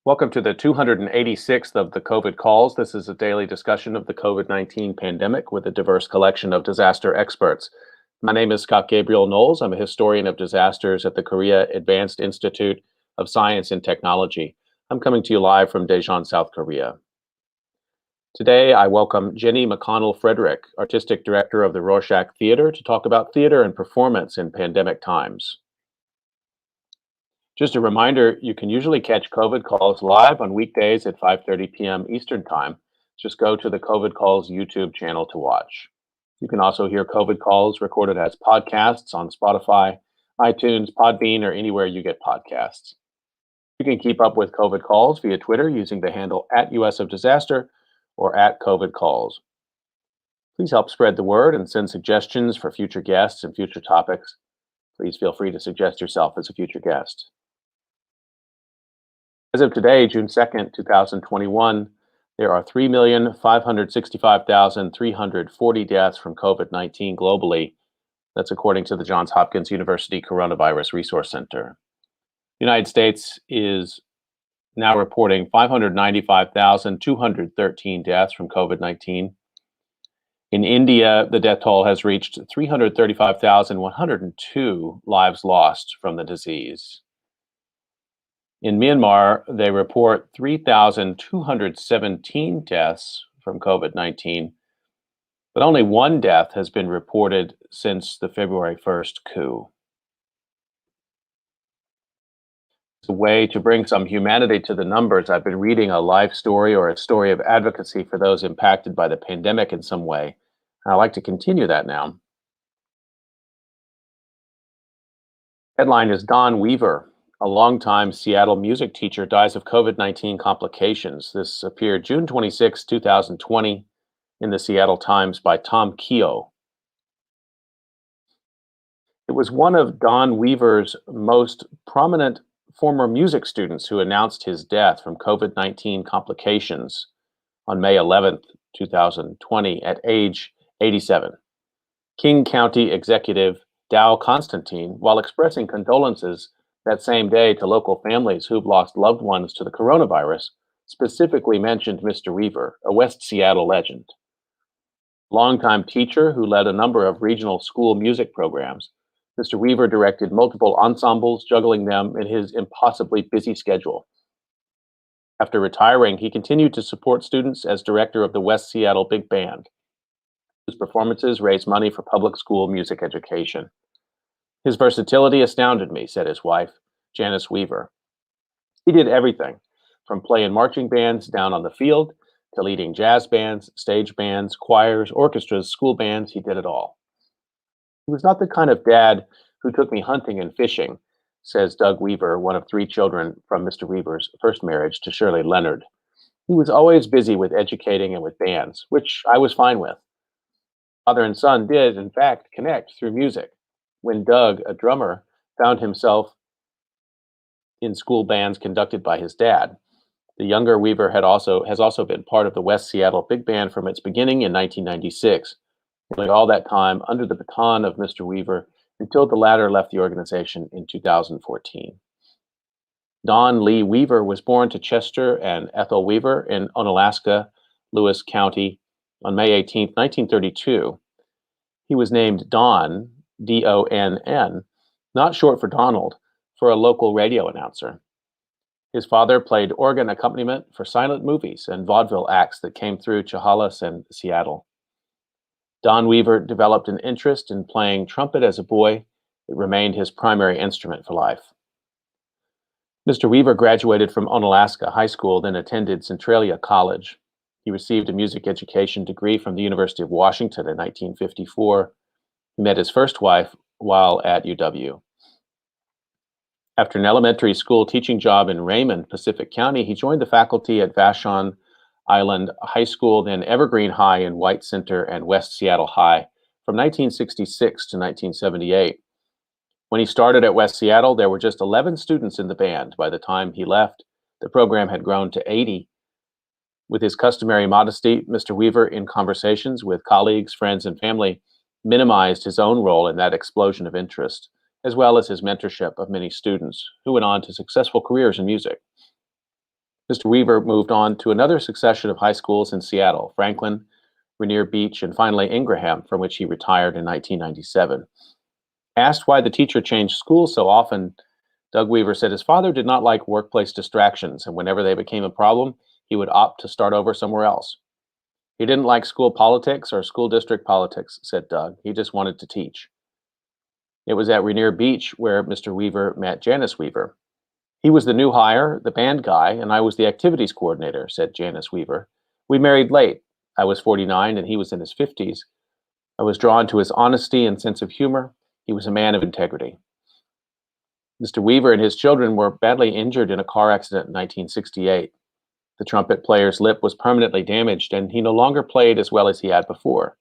Welcome to the 286th of the COVID calls. This is a daily discussion of the COVID-19 pandemic with a diverse collection of disaster experts. My name is Scott Gabriel Knowles. I'm a historian of disasters at the Korea Advanced Institute of Science and Technology. I'm coming to you live from Daejeon, South Korea. Today, I welcome Jenny McConnell Frederick, Artistic Director of the Rorschach Theater, to talk about theater and performance in pandemic times. Just a reminder, you can usually catch COVID calls live on weekdays at 5:30 p.m. Eastern Time. Just go to the COVID Calls YouTube channel to watch. You can also hear COVID calls recorded as podcasts on Spotify, iTunes, Podbean, or anywhere you get podcasts. You can keep up with COVID calls via Twitter using the handle @USOfDisaster or @COVID Calls. Please help spread the word and send suggestions for future guests and future topics. Please feel free to suggest yourself as a future guest. As of today, June 2nd, 2021, there are 3,565,340 deaths from COVID-19 globally. That's according to the Johns Hopkins University Coronavirus Resource Center. The United States is now reporting 595,213 deaths from COVID-19. In India, the death toll has reached 335,102 lives lost from the disease. In Myanmar, they report 3,217 deaths from COVID-19, but only one death has been reported since the February 1st coup. As a way to bring some humanity to the numbers, I've been reading a life story or a story of advocacy for those impacted by the pandemic in some way. And I'd like to continue that now. Headline is Don Weaver, a longtime Seattle music teacher, dies of COVID-19 complications. This appeared June 26, 2020 in the Seattle Times by Tom Keogh. It was one of Don Weaver's most prominent former music students who announced his death from COVID-19 complications on May 11th, 2020 at age 87. King County Executive Dow Constantine, while expressing condolences that same day to local families who've lost loved ones to the coronavirus, specifically mentioned Mr. Weaver, a West Seattle legend. Longtime teacher who led a number of regional school music programs, Mr. Weaver directed multiple ensembles, juggling them in his impossibly busy schedule. After retiring, he continued to support students as director of the West Seattle Big Band, whose performances raised money for public school music education. His versatility astounded me, said his wife, Janice Weaver. He did everything, from playing marching bands down on the field to leading jazz bands, stage bands, choirs, orchestras, school bands. He did it all. He was not the kind of dad who took me hunting and fishing, says Doug Weaver, one of three children from Mr. Weaver's first marriage to Shirley Leonard. He was always busy with educating and with bands, which I was fine with. Father and son did, in fact, connect through music. When Doug, a drummer, found himself in school bands conducted by his dad. The younger Weaver has also been part of the West Seattle Big Band from its beginning in 1996, nearly all that time under the baton of Mr. Weaver until the latter left the organization in 2014. Don Lee Weaver was born to Chester and Ethel Weaver in Onalaska, Lewis County on May 18, 1932. He was named Don, D-O-N-N, not short for Donald, for a local radio announcer. His father played organ accompaniment for silent movies and vaudeville acts that came through Chehalis and Seattle. Don Weaver developed an interest in playing trumpet as a boy. It remained his primary instrument for life. Mr. Weaver graduated from Onalaska High School, then attended Centralia College. He received a music education degree from the University of Washington in 1954. He met his first wife while at UW. After an elementary school teaching job in Raymond, Pacific County, he joined the faculty at Vashon Island High School, then Evergreen High in White Center and West Seattle High from 1966 to 1978. When he started at West Seattle, there were just 11 students in the band. By the time he left, the program had grown to 80. With his customary modesty, Mr. Weaver, in conversations with colleagues, friends, and family, minimized his own role in that explosion of interest, as well as his mentorship of many students who went on to successful careers in music. Mr. Weaver moved on to another succession of high schools in Seattle, Franklin, Rainier Beach, and finally Ingraham, from which he retired in 1997. Asked why the teacher changed schools so often, Doug Weaver said his father did not like workplace distractions, and whenever they became a problem, he would opt to start over somewhere else. He didn't like school politics or school district politics, said Doug. He just wanted to teach. It was at Rainier Beach where Mr. Weaver met Janice Weaver. He was the new hire, the band guy, and I was the activities coordinator, said Janice Weaver. We married late. I was 49 and he was in his 50s. I was drawn to his honesty and sense of humor. He was a man of integrity. Mr. Weaver and his children were badly injured in a car accident in 1968. The trumpet player's lip was permanently damaged, and he no longer played as well as he had before.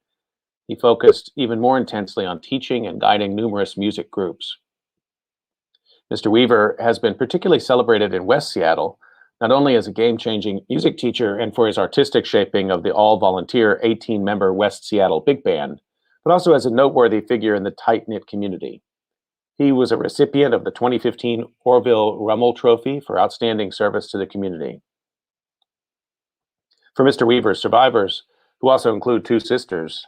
He focused even more intensely on teaching and guiding numerous music groups. Mr. Weaver has been particularly celebrated in West Seattle, not only as a game-changing music teacher and for his artistic shaping of the all-volunteer 18-member West Seattle Big Band, but also as a noteworthy figure in the tight-knit community. He was a recipient of the 2015 Orville Rummel Trophy for outstanding service to the community. For Mr. Weaver's survivors, who also include two sisters,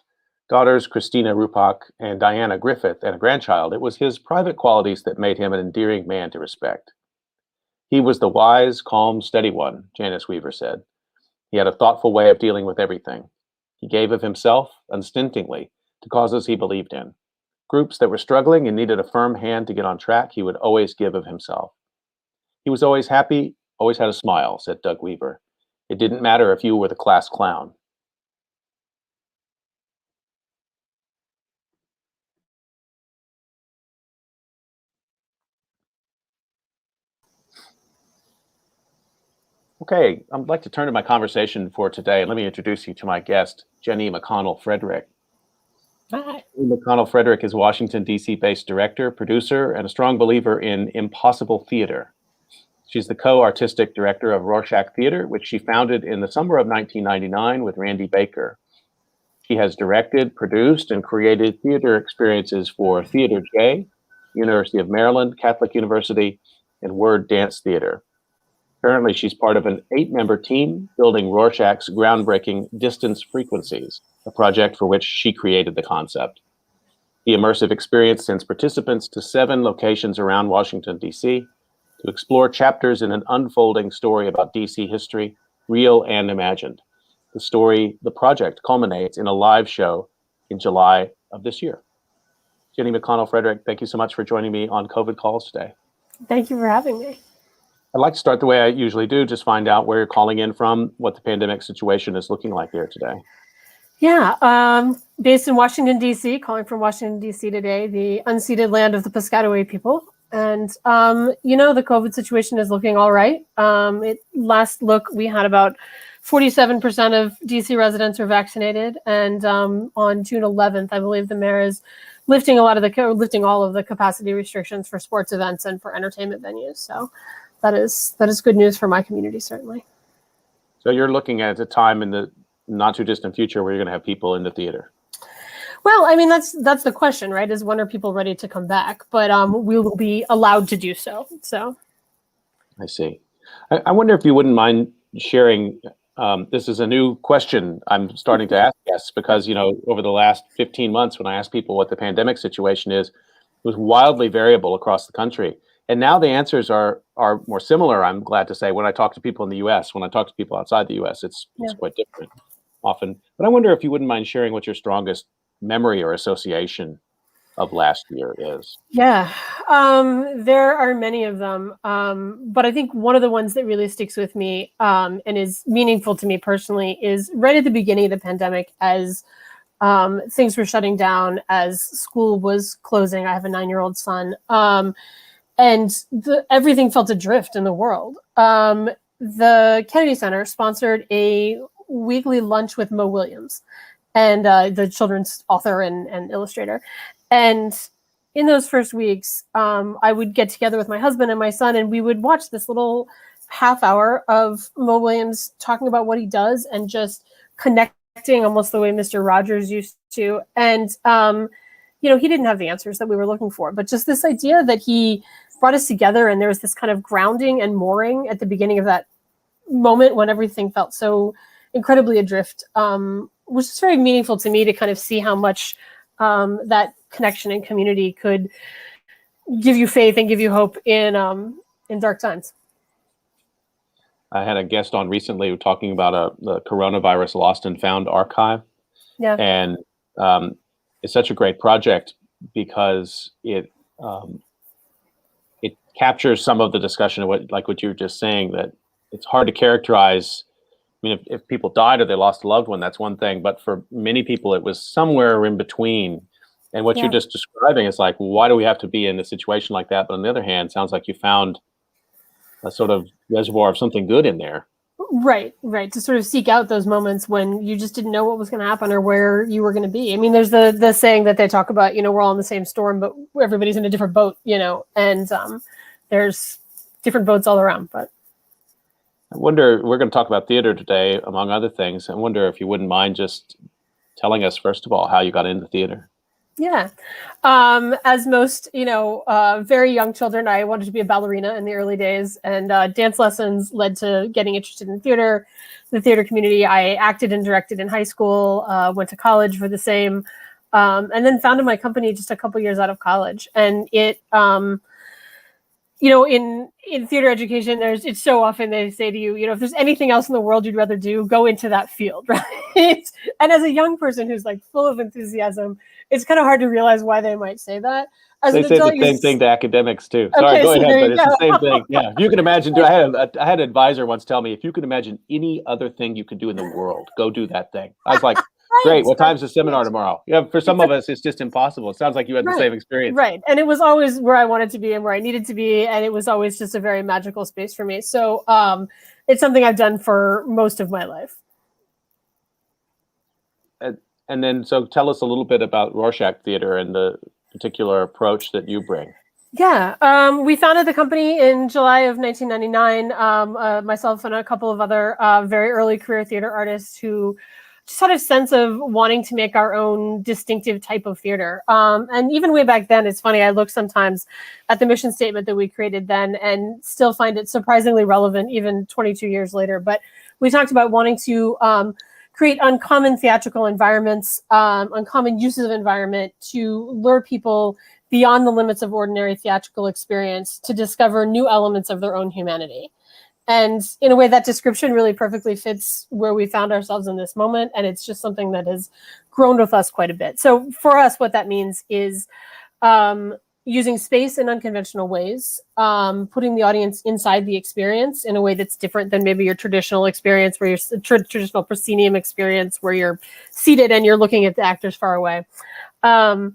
daughters Christina Rupak and Diana Griffith, and a grandchild, it was his private qualities that made him an endearing man to respect. He was the wise, calm, steady one, Janice Weaver said. He had a thoughtful way of dealing with everything. He gave of himself, unstintingly, to causes he believed in. Groups that were struggling and needed a firm hand to get on track, he would always give of himself. He was always happy, always had a smile, said Doug Weaver. It didn't matter if you were the class clown. Okay, I'd like to turn to my conversation for today. Let me introduce you to my guest, Jenny McConnell Frederick. Hi. Jenny McConnell Frederick is Washington, D.C. based director, producer, and a strong believer in impossible theater. She's the co-artistic director of Rorschach Theater, which she founded in the summer of 1999 with Randy Baker. She has directed, produced, and created theater experiences for Theater J, University of Maryland, Catholic University, and Word Dance Theater. Currently, she's part of an 8-member team building Rorschach's groundbreaking Distance Frequencies, a project for which she created the concept. The immersive experience sends participants to 7 locations around Washington, D.C., to explore chapters in an unfolding story about D.C. history, real and imagined. The project culminates in a live show in July of this year. Jenny McConnell Frederick, thank you so much for joining me on COVID Calls today. Thank you for having me. I'd like to start the way I usually do, just find out where you're calling in from, what the pandemic situation is looking like there today. Yeah, based in Washington, D.C., calling from Washington, D.C. today, the unceded land of the Piscataway people. And, the COVID situation is looking all right. Last look, we had about 47% of D.C. residents are vaccinated. And on June 11th, I believe the mayor is lifting all of the capacity restrictions for sports events and for entertainment venues. So that is good news for my community, certainly. So you're looking at a time in the not too distant future where you're going to have people in the theater. Well, I mean, that's the question, right? Is when are people ready to come back? But we will be allowed to do so. So, I see. I wonder if you wouldn't mind sharing. This is a new question I'm starting to ask guests because over the last 15 months, when I asked people what the pandemic situation is, it was wildly variable across the country. And now the answers are more similar, I'm glad to say, when I talk to people in the U.S. When I talk to people outside the U.S., it's quite different often. But I wonder if you wouldn't mind sharing what your strongest memory or association of last year is. Yeah, there are many of them. But I think one of the ones that really sticks with me and is meaningful to me personally is right at the beginning of the pandemic as things were shutting down, as school was closing. I have a 9-year-old son. And everything felt adrift in the world. The Kennedy Center sponsored a weekly lunch with Mo Williams, and the children's author and illustrator. And in those first weeks, I would get together with my husband and my son, and we would watch this little half hour of Mo Williams talking about what he does and just connecting almost the way Mr. Rogers used to. And, he didn't have the answers that we were looking for, but just this idea that he brought us together, and there was this kind of grounding and mooring at the beginning of that moment when everything felt so incredibly adrift, was just very meaningful to me to kind of see how much that connection and community could give you faith and give you hope in dark times. I had a guest on recently talking about the coronavirus lost and found archive. Yeah. And it's such a great project because it captures some of the discussion of what you were just saying, that it's hard to characterize. I mean, if people died or they lost a loved one, that's one thing. But for many people, it was somewhere in between. And what you're just describing is like, why do we have to be in a situation like that? But on the other hand, it sounds like you found a sort of reservoir of something good in there. Right. To sort of seek out those moments when you just didn't know what was going to happen or where you were going to be. I mean, there's the saying that they talk about, we're all in the same storm, but everybody's in a different boat, and there's different boats all around. But I wonder, we're going to talk about theater today, among other things. I wonder if you wouldn't mind just telling us, first of all, how you got into theater. Yeah. As most, very young children, I wanted to be a ballerina in the early days, and dance lessons led to getting interested in theater, the theater community. I acted and directed in high school, went to college for the same, and then founded my company just a couple years out of college. And it, in theater education, it's so often they say to you, if there's anything else in the world you'd rather do, go into that field, right? And as a young person who's like full of enthusiasm, it's kind of hard to realize why they might say that. They say the same thing to academics too. Sorry, go ahead, but it's the same thing. Yeah, if you can imagine, I had an advisor once tell me, if you could imagine any other thing you could do in the world, go do that thing. I was like, great. What time's the seminar tomorrow? Yeah, for some of us, it's just impossible. It sounds like you had the same experience. Right, and it was always where I wanted to be and where I needed to be, and it was always just a very magical space for me. So it's something I've done for most of my life. And then, so tell us a little bit about Rorschach Theater and the particular approach that you bring. Yeah, we founded the company in July of 1999, myself and a couple of other very early career theater artists who just had a sense of wanting to make our own distinctive type of theater. And even way back then, it's funny, I look sometimes at the mission statement that we created then and still find it surprisingly relevant even 22 years later. But we talked about wanting to create uncommon theatrical environments, uncommon uses of environment to lure people beyond the limits of ordinary theatrical experience to discover new elements of their own humanity. And in a way, that description really perfectly fits where we found ourselves in this moment. And it's just something that has grown with us quite a bit. So for us, what that means is using space in unconventional ways, putting the audience inside the experience in a way that's different than maybe your traditional experience, where you're traditional proscenium experience, where you're seated and you're looking at the actors far away. And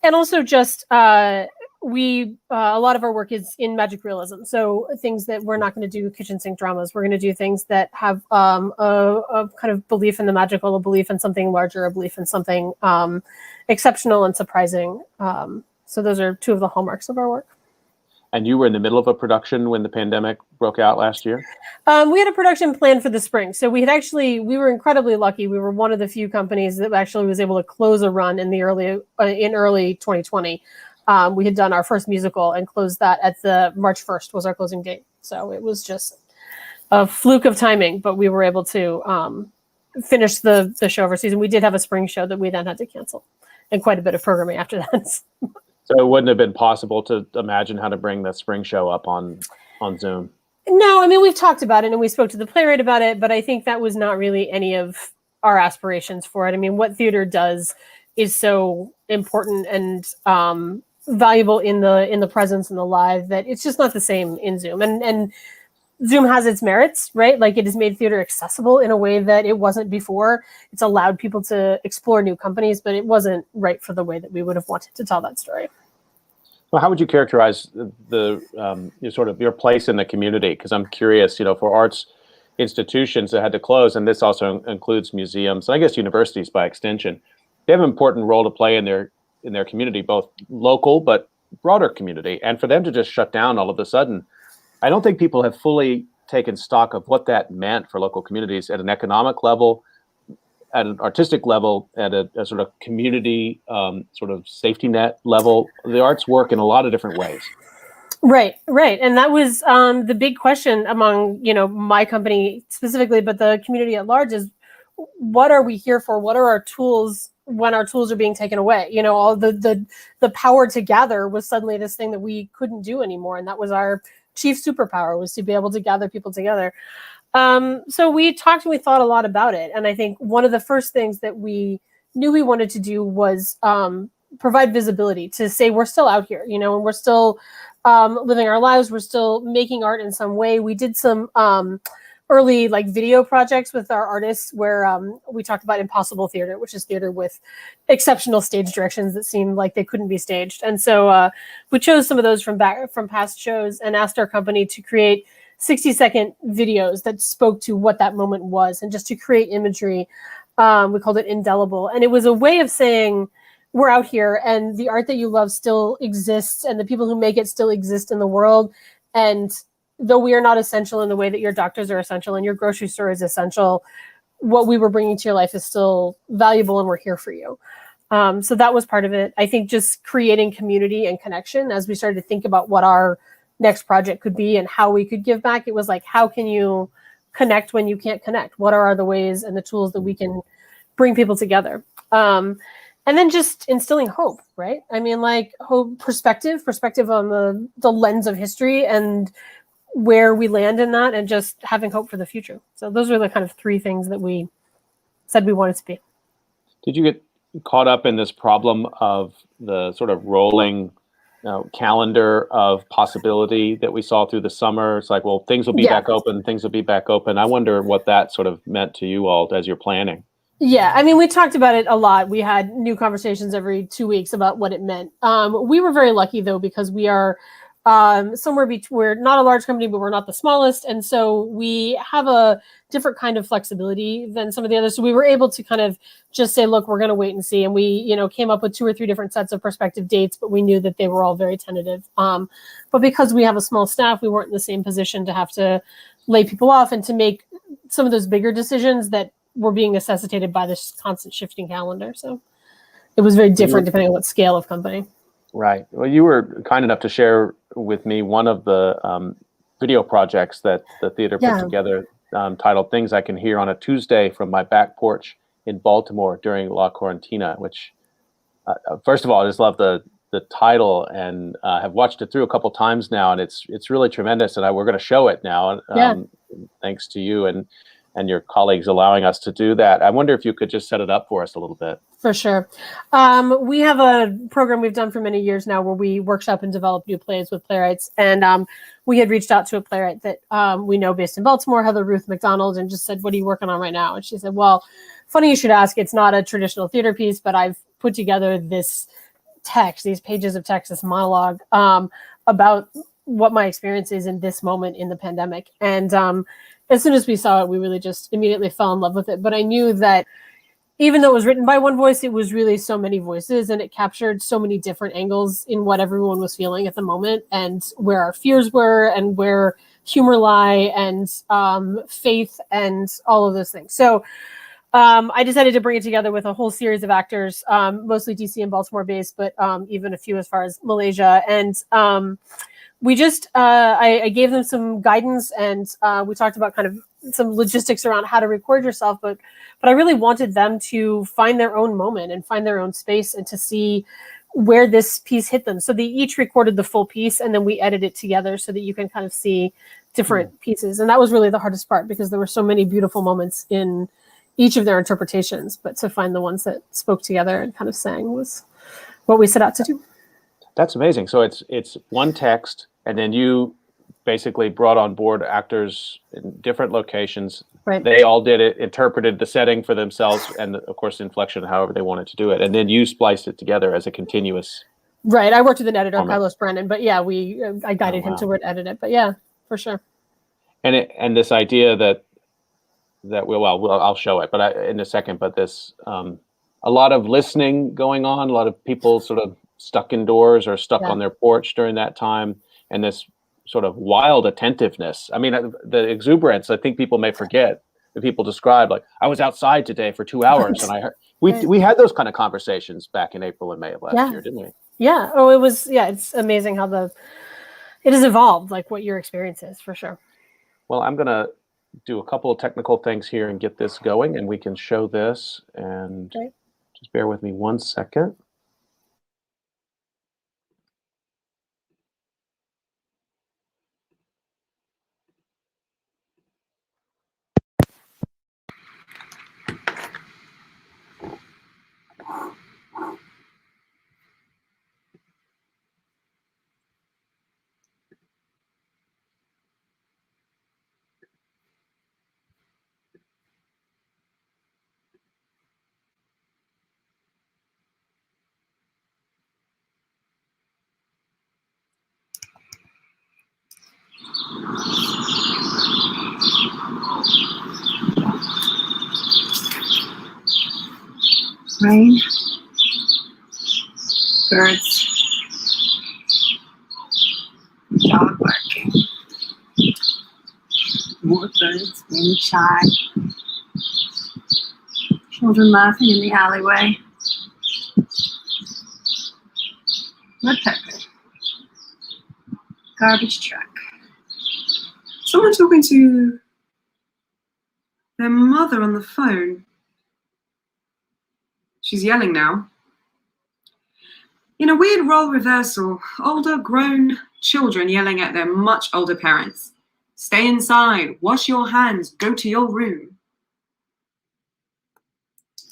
also just a lot of our work is in magic realism. So things that we're not going to do kitchen sink dramas. We're going to do things that have a kind of belief in the magical, a belief in something larger, a belief in something exceptional and surprising. So those are two of the hallmarks of our work. And you were in the middle of a production when the pandemic broke out last year? We had a production planned for the spring. So we were incredibly lucky. We were one of the few companies that actually was able to close a run in early 2020. We had done our first musical and closed that at the March 1st was our closing date. So it was just a fluke of timing, but we were able to finish the show of our season. We did have a spring show that we then had to cancel, and quite a bit of programming after that. So it wouldn't have been possible to imagine how to bring the spring show up on Zoom? No, I mean, we've talked about it and we spoke to the playwright about it, but I think that was not really any of our aspirations for it. I mean, what theater does is so important and valuable in the presence and the live that it's just not the same in Zoom. And Zoom has its merits, right? Like, it has made theater accessible in a way that it wasn't before. It's allowed people to explore new companies, but it wasn't right for the way that we would have wanted to tell that story. Well, how would you characterize your place in the community? Because I'm curious, for arts institutions that had to close, and this also includes museums, and I guess universities by extension, they have an important role to play in their community, both local but broader community. And for them to just shut down all of a sudden, I don't think people have fully taken stock of what that meant for local communities at an economic level, at an artistic level, at a sort of community sort of safety net level. The arts work in a lot of different ways. Right, right. And that was the big question among, my company specifically, but the community at large is, what are we here for? What are our tools when our tools are being taken away? All the power to gather was suddenly this thing that we couldn't do anymore. And that was our chief superpower, was to be able to gather people together. So we talked and we thought a lot about it. And I think one of the first things that we knew we wanted to do was provide visibility, to say we're still out here, and we're still living our lives. We're still making art in some way. We did some early video projects with our artists where we talked about impossible theater, which is theater with exceptional stage directions that seemed like they couldn't be staged. And so we chose some of those from past shows and asked our company to create 60-second videos that spoke to what that moment was, and just to create imagery. We called it Indelible. And it was a way of saying, we're out here and the art that you love still exists, and the people who make it still exist in the world. And though we are not essential in the way that your doctors are essential and your grocery store is essential, what we were bringing to your life is still valuable, and we're here for you. So that was part of it. I think just creating community and connection as we started to think about what our next project could be and how we could give back. It was like, how can you connect when you can't connect? What are the ways and the tools that we can bring people together? And then just instilling hope, right? I mean, hope, perspective on the lens of history and where we land in that, and just having hope for the future. So those are the kind of three things that we said we wanted to be. Did you get caught up in this problem of the sort of rolling calendar of possibility that we saw through the summer? It's like, well, things will be back open, things will be back open. I wonder what that sort of meant to you all as you're planning. Yeah, I mean, we talked about it a lot. We had new conversations every 2 weeks about what it meant. We were very lucky, though, because we are somewhere between, we're not a large company, but we're not the smallest. And so we have a different kind of flexibility than some of the others. So we were able to kind of just say, look, we're going to wait and see. And we, came up with 2 or 3 different sets of prospective dates, but we knew that they were all very tentative. But because we have a small staff, we weren't in the same position to have to lay people off and to make some of those bigger decisions that were being necessitated by this constant shifting calendar. So it was very different depending on what scale of company. Right. Well, you were kind enough to share with me one of the video projects that the theater put together, titled Things I Can Hear on a Tuesday from My Back Porch in Baltimore During La Quarantina, which, first of all, I just love the title, and have watched it through a couple times now, and it's really tremendous. And we're going to show it now, thanks to you and your colleagues allowing us to do that. I wonder if you could just set it up for us a little bit. For sure. We have a program we've done for many years now where we workshop and develop new plays with playwrights. And we had reached out to a playwright that we know based in Baltimore, Heather Ruth McDonald, and just said, what are you working on right now? And she said, well, funny you should ask. It's not a traditional theater piece, but I've put together this text, these pages of text, this monologue about what my experience is in this moment in the pandemic. And as soon as we saw it, we really just immediately fell in love with it. But I knew that even though it was written by one voice, it was really so many voices, and it captured so many different angles in what everyone was feeling at the moment, and where our fears were, and where humor lie, and faith, and all of those things. So I decided to bring it together with a whole series of actors, mostly DC and Baltimore based, but even a few as far as Malaysia. And we just, I gave them some guidance, and we talked about kind of some logistics around how to record yourself, but I really wanted them to find their own moment and find their own space, and to see where this piece hit them. So they each recorded the full piece, and then we edited it together so that you can kind of see different pieces. And that was really the hardest part, because there were so many beautiful moments in each of their interpretations, but to find the ones that spoke together and kind of sang was what we set out to do. That's amazing. So it's one text, and then you basically brought on board actors in different locations. Right. They all did it, interpreted the setting for themselves, and of course, inflection, however they wanted to do it. And then you spliced it together as a continuous. Right. I worked with an editor, Carlos Brennan, but yeah, I guided him to where to edit it. But yeah, for sure. And this idea that I'll show it, but in a second. But this, a lot of listening going on, a lot of people sort of stuck indoors or stuck on their porch during that time, and this sort of wild attentiveness. I mean, the exuberance, I think people may forget, that people describe, like, I was outside today for 2 hours, and I heard we had those kind of conversations back in April and May of last year, didn't we? Yeah. Oh, it was. Yeah, it's amazing how it has evolved, like what your experience is, for sure. Well, I'm going to do a couple of technical things here and get this going, and we can show this. And Right. just bear with me 1 second. Rain, birds, dog barking, more birds, moonshine, children laughing in the alleyway, woodpecker, garbage truck, someone talking to their mother on the phone. She's yelling now. In a weird role reversal, older grown children yelling at their much older parents. Stay inside, wash your hands, go to your room.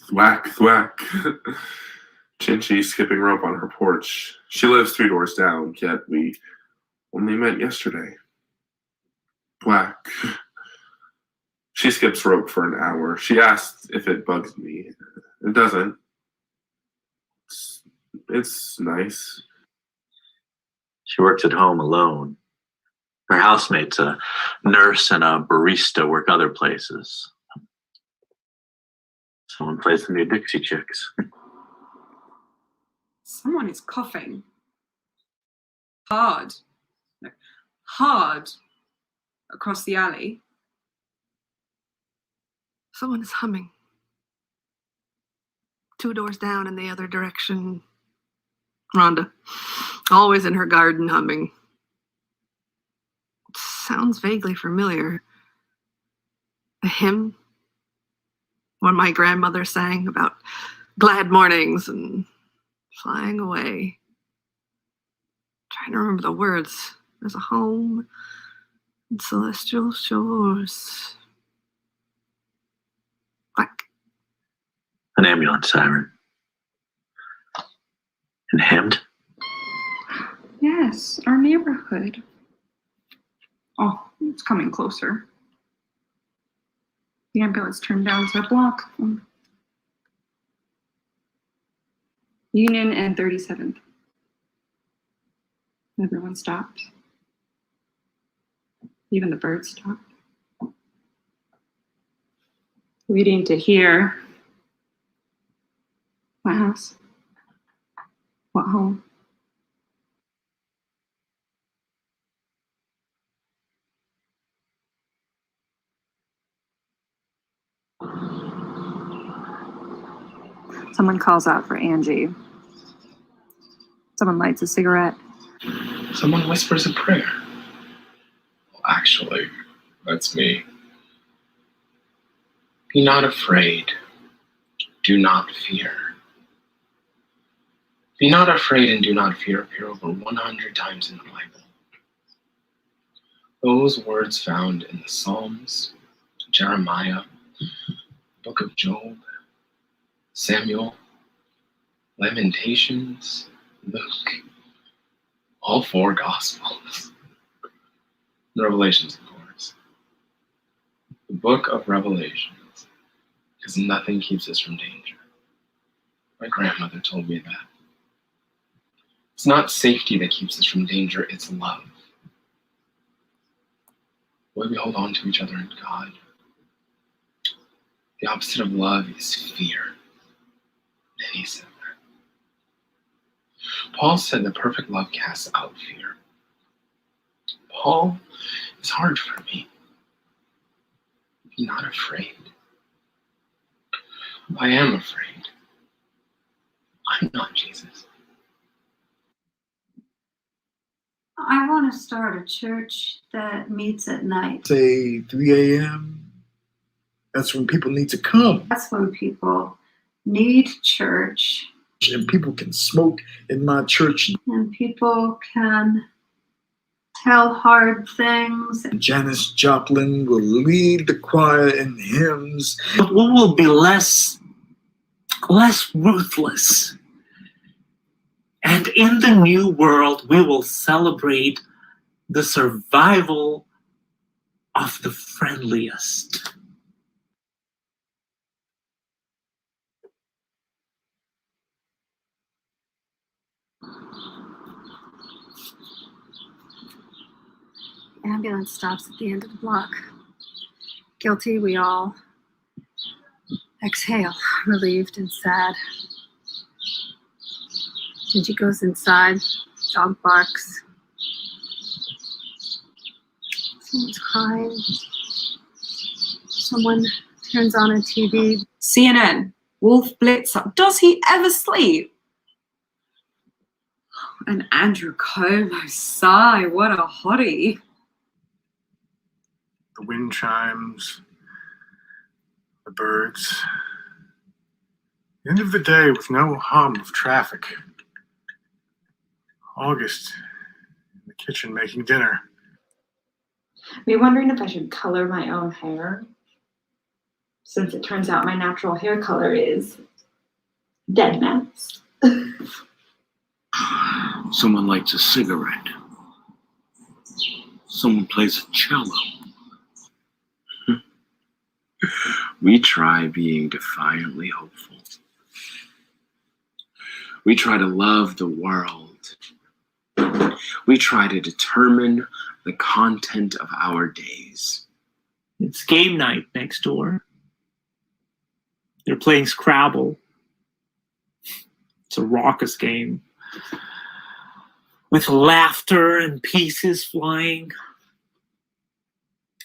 Thwack, thwack. Chinchi skipping rope on her porch. She lives 3 doors down, yet we only met yesterday. Thwack. She skips rope for an hour. She asks if it bugs me. It doesn't. It's nice. She works at home alone. Her housemates, a nurse and a barista, work other places. Someone plays the new Dixie Chicks. Someone is coughing. Hard. Hard. Across the alley. Someone is humming. 2 doors down in the other direction. Rhonda, always in her garden humming. It sounds vaguely familiar. A hymn, one my grandmother sang about glad mornings and flying away. Trying to remember the words. There's a home in celestial shores. Quack. An ambulance siren. And hemmed. Yes, our neighborhood. Oh, it's coming closer. The ambulance turned down to the block. Union and 37th. Everyone stopped. Even the birds stopped. Waiting to hear. What house? What home? Someone calls out for Angie. Someone lights a cigarette. Someone whispers a prayer. Well, actually, that's me. Be not afraid. Do not fear. Be not afraid and do not fear appear over 100 times in the Bible. Those words found in the Psalms, Jeremiah, Book of Job, Samuel, Lamentations, Luke, all 4 Gospels. Revelations, of course. The book of Revelations, because nothing keeps us from danger. My grandmother told me that. It's not safety that keeps us from danger, it's love. The way we hold on to each other in God. The opposite of love is fear. And he said that. Paul said that perfect love casts out fear. Paul, it's hard for me. Be not afraid. I am afraid. I'm not Jesus. I want to start a church that meets at night. Say 3 a.m. That's when people need to come. That's when people need church. And people can smoke in my church. And people can tell hard things. Janis Joplin will lead the choir in hymns. But we will be less ruthless. And in the new world, we will celebrate the survival of the friendliest. Ambulance stops at the end of the block. Guilty, we all exhale, relieved and sad. Gingy goes inside, dog barks. Someone's crying. Someone turns on a TV. CNN, Wolf Blitzer. Does he ever sleep? And Andrew Cuomo, sigh, what a hottie. The wind chimes, the birds. The end of the day with no hum of traffic. August in the kitchen making dinner. Me wondering if I should color my own hair, since it turns out my natural hair color is dead mouse. Someone lights a cigarette. Someone plays a cello. We try being defiantly hopeful. We try to love the world. We try to determine the content of our days. It's game night next door. They're playing Scrabble. It's a raucous game with laughter and pieces flying.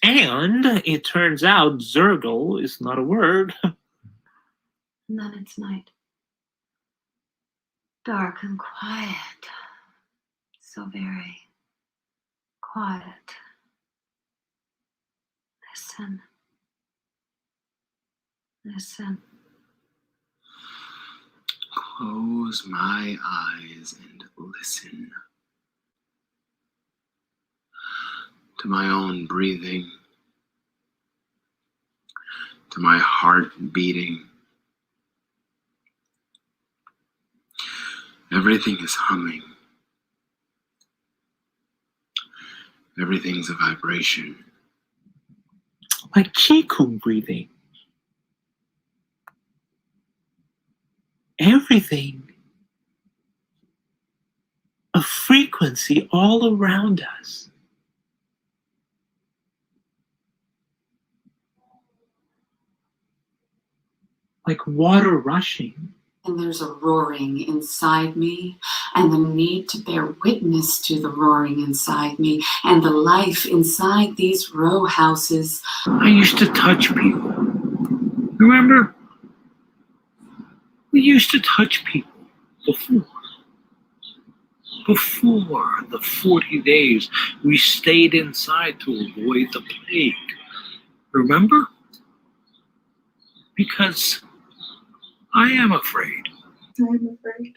And it turns out Zergle is not a word. And then it's night. Dark and quiet. So very quiet. Listen. Listen. Close my eyes and listen to my own breathing, to my heart beating. Everything is humming. Everything's a vibration. Like Qigong breathing. Everything. A frequency all around us. Like water rushing. And there's a roaring inside me, and the need to bear witness to the roaring inside me, and the life inside these row houses. I used to touch people. Remember? We used to touch people before. Before the 40 days we stayed inside to avoid the plague. Remember? Because I am afraid. I'm afraid.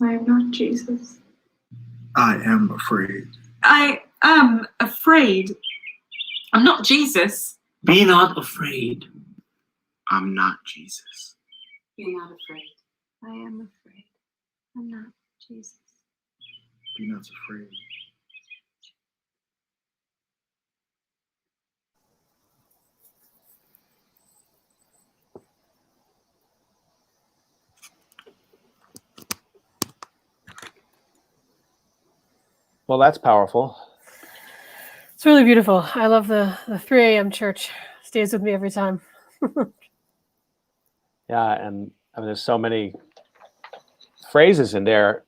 I am not Jesus. I am afraid. I am afraid. I'm not Jesus. Be not afraid. I'm not Jesus. Be not afraid. I am afraid. I'm not Jesus. Be not afraid. Well, that's powerful. It's really beautiful. I love the 3 a.m. church. Stays with me every time. Yeah, and I mean, there's so many phrases in there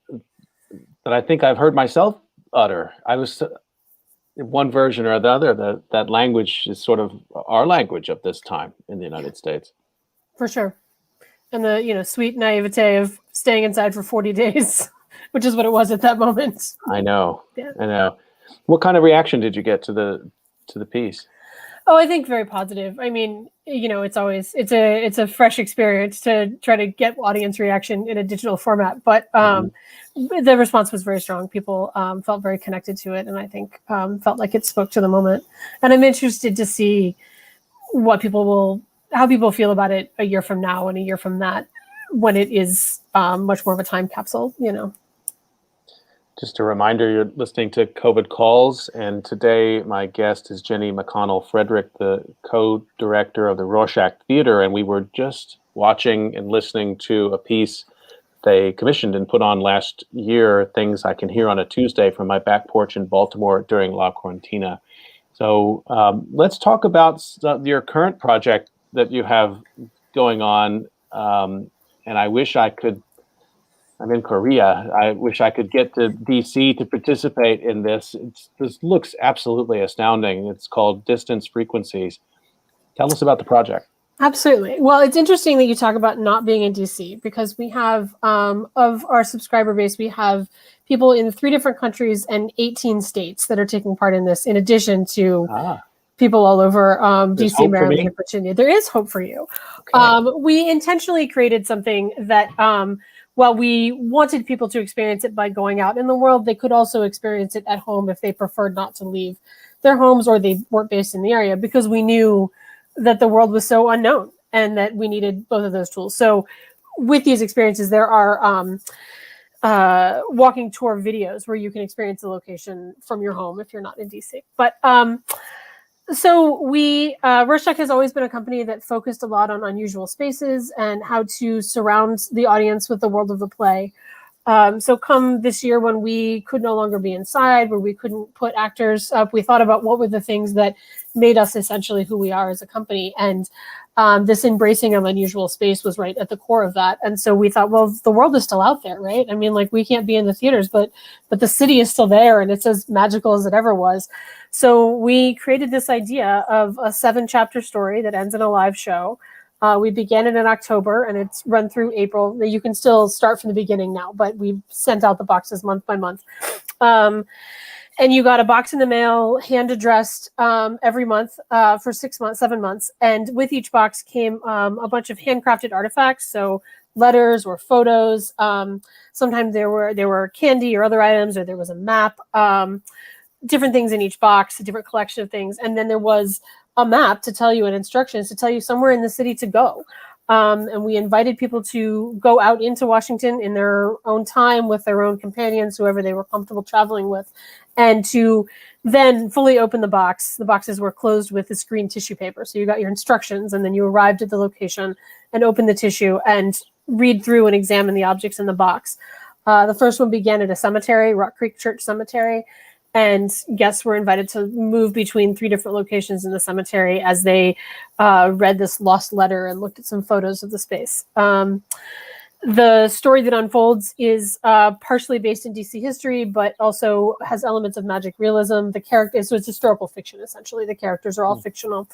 that I think I've heard myself utter. I was in one version or the other. That language is sort of our language of this time in the United States. For sure. And the sweet naivete of staying inside for 40 days which is what it was at that moment. I know. Yeah. I know. What kind of reaction did you get to the piece? Oh, I think very positive. I mean, it's a fresh experience to try to get audience reaction in a digital format, but the response was very strong. People felt very connected to it, and I think felt like it spoke to the moment. And I'm interested to see how people feel about it a year from now and a year from that, when it is much more of a time capsule. Just a reminder, you're listening to COVID Calls, and today my guest is Jenny McConnell Frederick, the co-director of the Rorschach Theater, and we were just watching and listening to a piece they commissioned and put on last year, Things I Can Hear on a Tuesday, from my back porch in Baltimore during La Quarantina. So let's talk about your current project that you have going on, and I wish I could. I'm in Korea. I wish I could get to DC to participate in this. This looks absolutely astounding. It's called Distance Frequencies. Tell us about the project. Absolutely. Well, it's interesting that you talk about not being in DC, because we have, of our subscriber base, we have people in 3 different countries and 18 states that are taking part in this, in addition to people all over DC, Maryland, and Virginia. There is hope for you. Okay. We intentionally created something that, while we wanted people to experience it by going out in the world, they could also experience it at home if they preferred not to leave their homes or they weren't based in the area, because we knew that the world was so unknown and that we needed both of those tools. So with these experiences, there are walking tour videos where you can experience the location from your home if you're not in DC. But so Rorschach has always been a company that focused a lot on unusual spaces and how to surround the audience with the world of the play. So come this year, when we could no longer be inside, where we couldn't put actors up, we thought about what were the things that made us essentially who we are as a company. And this embracing of unusual space was right at the core of that. And so we thought, well, the world is still out there, right? I mean, like, we can't be in the theaters, but the city is still there, and it's as magical as it ever was. So we created this idea of a 7-chapter story that ends in a live show. We began it in October, and it's run through April. You can still start from the beginning now, but we've sent out the boxes month by month. And you got a box in the mail, hand addressed every month for 7 months. And with each box came a bunch of handcrafted artifacts, so letters or photos. Sometimes there were candy or other items, or there was a map. Different things in each box, a different collection of things. And then there was a map to tell you, and instructions to tell you somewhere in the city to go. And we invited people to go out into Washington in their own time with their own companions, whoever they were comfortable traveling with, and to then fully open the box. The boxes were closed with this green tissue paper. So you got your instructions, and then you arrived at the location and opened the tissue and read through and examine the objects in the box. The first one began at a cemetery, Rock Creek Church Cemetery. And guests were invited to move between 3 different locations in the cemetery as they read this lost letter and looked at some photos of the space. The story that unfolds is partially based in DC history, but also has elements of magic realism. The characters, so it's historical fiction, essentially. The characters are all fictional.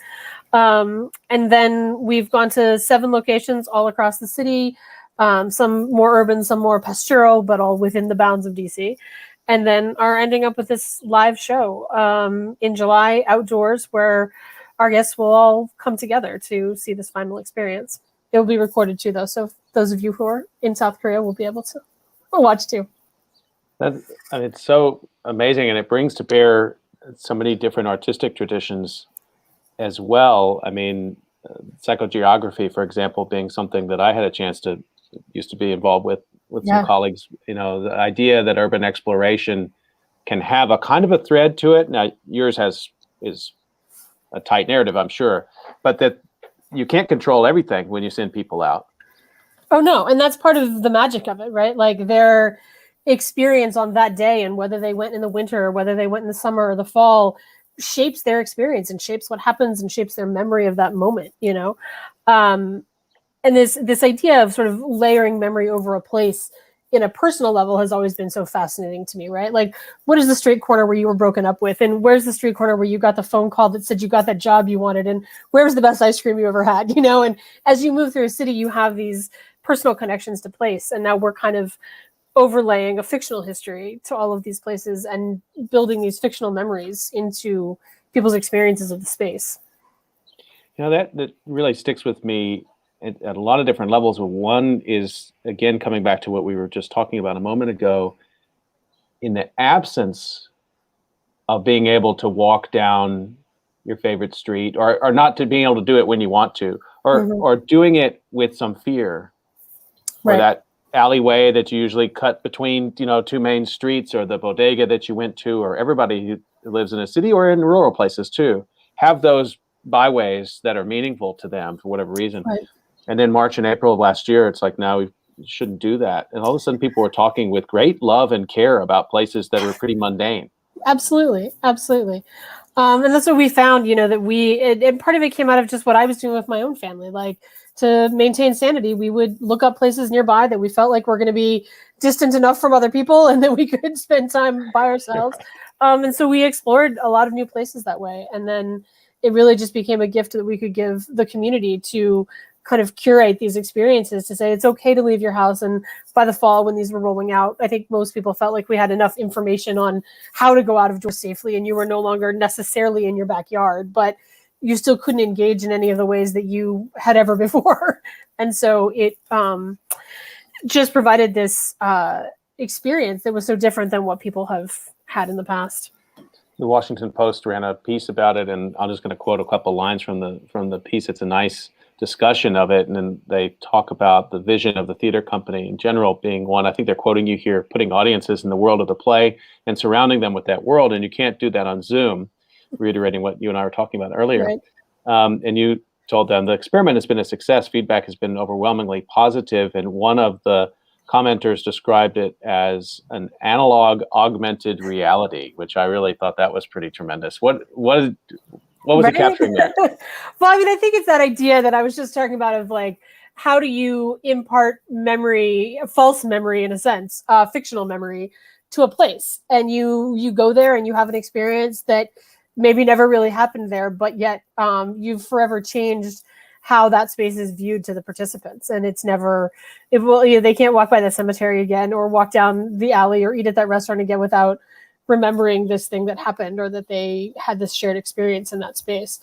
And then we've gone to 7 locations all across the city, some more urban, some more pastoral, but all within the bounds of DC. And then are ending up with this live show in July outdoors, where our guests will all come together to see this final experience. It will be recorded too, though, so those of you who are in South Korea will be able to watch too. It's so amazing, and it brings to bear so many different artistic traditions as well. I mean, psychogeography, for example, being something that I had a chance to used to be involved with some colleagues. The idea that urban exploration can have a kind of a thread to it. Now, yours is a tight narrative, I'm sure, but that you can't control everything when you send people out. Oh, no. And that's part of the magic of it, right? Like, their experience on that day, and whether they went in the winter or whether they went in the summer or the fall, shapes their experience and shapes what happens and shapes their memory of that moment, And this idea of sort of layering memory over a place in a personal level has always been so fascinating to me, right? Like, what is the street corner where you were broken up with? And where's the street corner where you got the phone call that said you got that job you wanted? And where's the best ice cream you ever had? And as you move through a city, you have these personal connections to place. And now we're kind of overlaying a fictional history to all of these places and building these fictional memories into people's experiences of the space. You know, that really sticks with me at a lot of different levels. One is, again, coming back to what we were just talking about a moment ago, in the absence of being able to walk down your favorite street, or not to being able to do it when you want to, or doing it with some fear, or that alleyway that you usually cut between, you know, two main streets, or the bodega that you went to, or everybody who lives in a city or in rural places too, have those byways that are meaningful to them for whatever reason. And then March and April of last year, it's like, now we shouldn't do that. And all of a sudden people were talking with great love and care about places that are pretty mundane. Absolutely. Absolutely. And that's what we found, you know, that and part of it came out of just what I was doing with my own family. Like, to maintain sanity, we would look up places nearby that we felt like were going to be distant enough from other people and that we could spend time by ourselves. And so we explored a lot of new places that way. And then it really just became a gift that we could give the community to kind of curate these experiences, to say it's okay to leave your house. And by the fall, when these were rolling out, I think most people felt like we had enough information on how to go out of doors safely, and you were no longer necessarily in your backyard, but you still couldn't engage in any of the ways that you had ever before. And so it just provided this experience that was so different than what people have had in the past. The Washington Post ran a piece about it, and I'm just going to quote a couple lines from the piece. It's a nice discussion of it, and then they talk about the vision of the theater company in general being one. I think they're quoting you here, putting audiences in the world of the play and surrounding them with that world, and you can't do that on Zoom. Reiterating what you and I were talking about earlier. Right. And you told them the experiment has been a success. Feedback has been overwhelmingly positive, and one of the commenters described it as an analog augmented reality, which I really thought that was pretty tremendous. What was it capturing there? Well, I mean, I think it's that idea that I was just talking about of like, how do you impart memory, false memory in a sense, fictional memory, to a place, and you go there and you have an experience that maybe never really happened there, but yet you've forever changed how that space is viewed to the participants. And it's never, they can't walk by the cemetery again, or walk down the alley, or eat at that restaurant again without remembering this thing that happened, or that they had this shared experience in that space.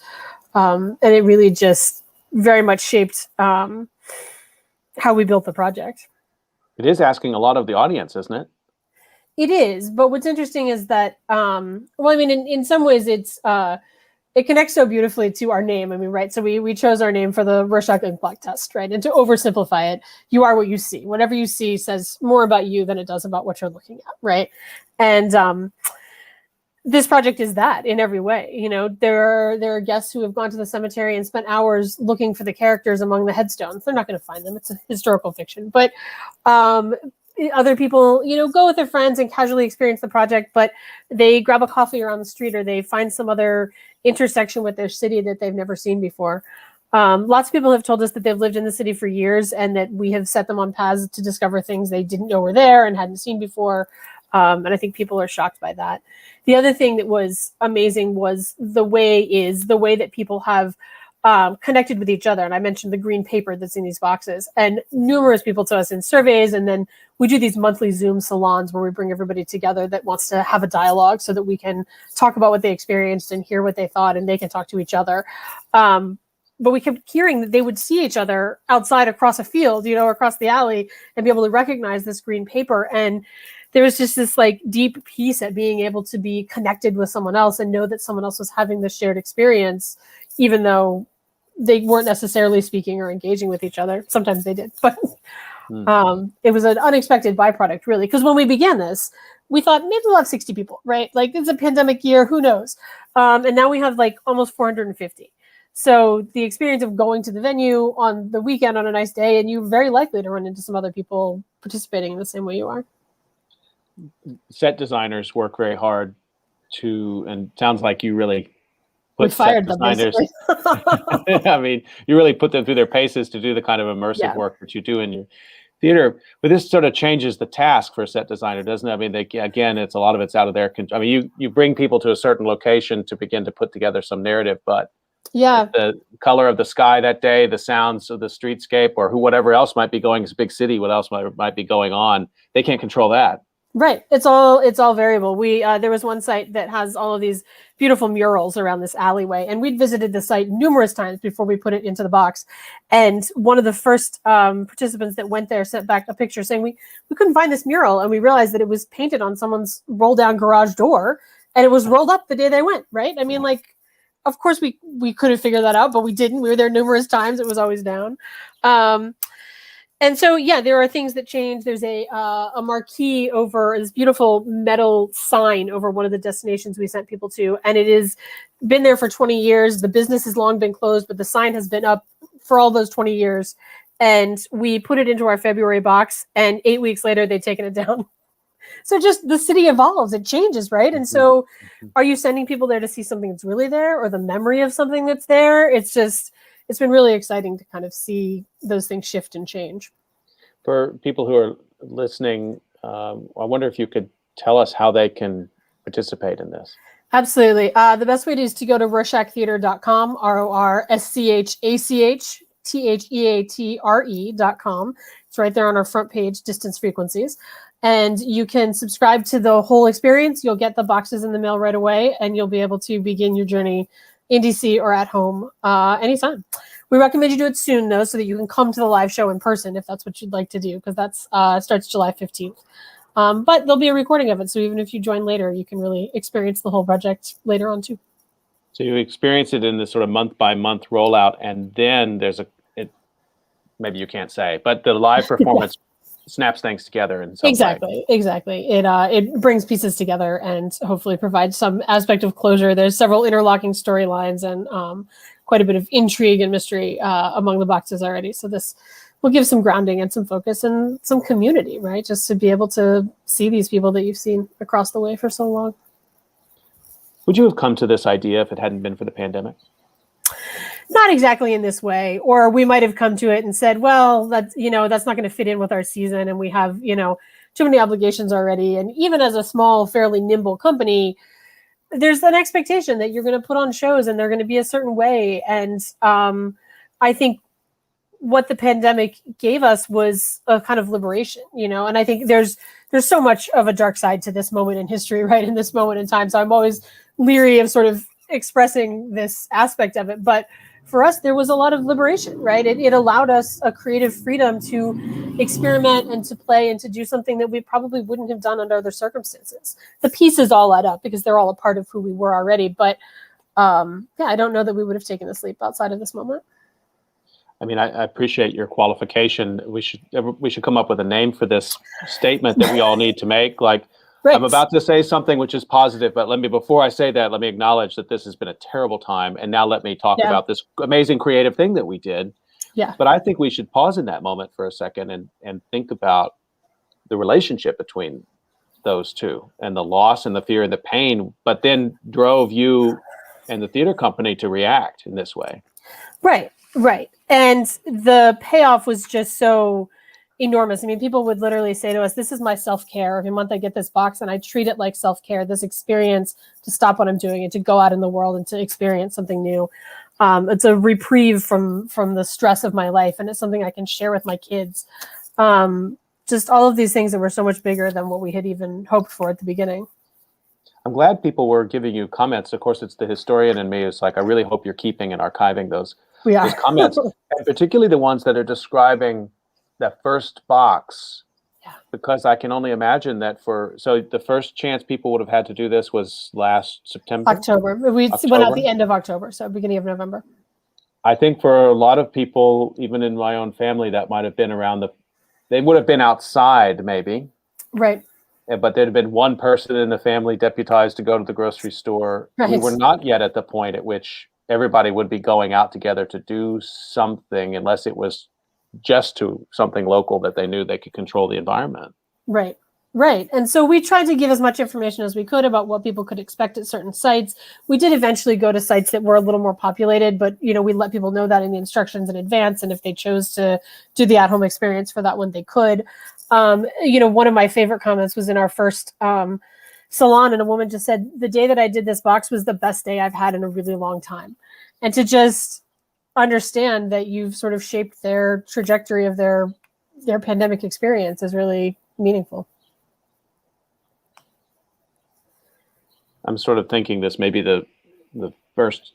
And it really just very much shaped how we built the project. It is asking a lot of the audience, isn't it? It is, but what's interesting is that, well, I mean, in some ways, it connects so beautifully to our name. I mean, right? So we chose our name for the Rorschach Inkblot test, right? And to oversimplify it, you are what you see. Whatever you see says more about you than it does about what you're looking at, right? And this project is that in every way. You know, there are guests who have gone to the cemetery and spent hours looking for the characters among the headstones. They're not going to find them. It's a historical fiction, but other people, you know, go with their friends and casually experience the project, but they grab a coffee around the street, or they find some other intersection with their city that they've never seen before. Lots of people have told us that they've lived in the city for years, and that we have set them on paths to discover things they didn't know were there and hadn't seen before. And I think people are shocked by that. The other thing that was amazing was the way that people have connected with each other. And I mentioned the green paper that's in these boxes, and numerous people to us in surveys. And then we do these monthly Zoom salons where we bring everybody together that wants to have a dialogue, so that we can talk about what they experienced and hear what they thought, and they can talk to each other. But we kept hearing that they would see each other outside across a field, you know, across the alley, and be able to recognize this green paper. And there was just this like deep peace at being able to be connected with someone else and know that someone else was having this shared experience, even though they weren't necessarily speaking or engaging with each other. Sometimes they did, but it was an unexpected byproduct, really. Because when we began this, we thought maybe we'll have 60 people, right? Like, it's a pandemic year, who knows? And now we have like almost 450. So the experience of going to the venue on the weekend on a nice day, and you're very likely to run into some other people participating in the same way you are. Set designers work very hard and sounds like you really we fired them, basically. I mean, you really put them through their paces to do the kind of immersive work that you do in your theater. But this sort of changes the task for a set designer, doesn't it? I mean, again, it's a lot of it's out of their control. I mean, you bring people to a certain location to begin to put together some narrative, but Yeah. The color of the sky that day, the sounds of the streetscape, or whatever else might be going. It's a big city. What else might be going on? They can't control that. Right. It's all variable. There was one site that has all of these beautiful murals around this alleyway, and we'd visited the site numerous times before we put it into the box. And one of the first participants that went there sent back a picture saying we couldn't find this mural, and we realized that it was painted on someone's roll down garage door, and it was rolled up the day they went. Right. I mean, like, of course we could have figured that out, but we didn't. We were there numerous times. It was always down. And so, yeah, there are things that change. There's a marquee over this beautiful metal sign over one of the destinations we sent people to. And it has been there for 20 years. The business has long been closed, but the sign has been up for all those 20 years. And we put it into our February box, and 8 weeks later, they'd taken it down. So just the city evolves, it changes, right? And so are you sending people there to see something that's really there, or the memory of something that's there? It's been really exciting to kind of see those things shift and change. For people who are listening, I wonder if you could tell us how they can participate in this. Absolutely. The best way is to go to RorschachTheater.com, RorschachTheatre.com. It's right there on our front page, Distance Frequencies. And you can subscribe to the whole experience. You'll get the boxes in the mail right away, and you'll be able to begin your journey in DC or at home anytime. We recommend you do it soon, though, so that you can come to the live show in person if that's what you'd like to do, because that's starts July 15th. But there'll be a recording of it, so even if you join later, you can really experience the whole project later on, too. So you experience it in this sort of month-by-month rollout, and then there's maybe you can't say, but the live performance snaps things together in some way. Exactly. It brings pieces together and hopefully provides some aspect of closure. There's several interlocking storylines and quite a bit of intrigue and mystery among the boxes already. So this will give some grounding and some focus and some community, right? Just to be able to see these people that you've seen across the way for so long. Would you have come to this idea if it hadn't been for the pandemic? Not exactly in this way, or we might have come to it and said, well, that's not going to fit in with our season, and we have, too many obligations already. And even as a small, fairly nimble company, there's an expectation that you're going to put on shows and they're going to be a certain way. And I think what the pandemic gave us was a kind of liberation, and I think there's so much of a dark side to this moment in history, right? In this moment in time. So I'm always leery of sort of expressing this aspect of it. But for us, there was a lot of liberation, right? It allowed us a creative freedom to experiment and to play and to do something that we probably wouldn't have done under other circumstances. The pieces all add up because they're all a part of who we were already. But I don't know that we would have taken this leap outside of this moment. I mean, I appreciate your qualification. We should come up with a name for this statement that we all need to make. Like, right. I'm about to say something which is positive, but before I say that, let me acknowledge that this has been a terrible time. And now let me talk about this amazing creative thing that we did. Yeah. But I think we should pause in that moment for a second and think about the relationship between those two, and the loss and the fear and the pain, but then drove you and the theater company to react in this way. Right. And the payoff was just so enormous. I mean, people would literally say to us, this is my self-care. Every month I get this box and I treat it like self-care, this experience to stop what I'm doing and to go out in the world and to experience something new. It's a reprieve from the stress of my life, and it's something I can share with my kids. Just all of these things that were so much bigger than what we had even hoped for at the beginning. I'm glad people were giving you comments. Of course, it's the historian in me. It's like, I really hope you're keeping and archiving those comments, and particularly the ones that are describing that first box, because I can only imagine that so the first chance people would have had to do this was last September? October. We went out the end of October, so beginning of November. I think for a lot of people, even in my own family, that might have been they would have been outside maybe. Right. But there'd have been one person in the family deputized to go to the grocery store. Right. We were not yet at the point at which everybody would be going out together to do something, unless it was just to something local that they knew they could control the environment. Right. And so we tried to give as much information as we could about what people could expect at certain sites. We did eventually go to sites that were a little more populated, but we let people know that in the instructions in advance, and if they chose to do the at-home experience for that one, they could. One of my favorite comments was in our first salon, and a woman just said, the day that I did this box was the best day I've had in a really long time. and to just understand that you've sort of shaped their trajectory of their pandemic experience is really meaningful. I'm sort of thinking this may be the first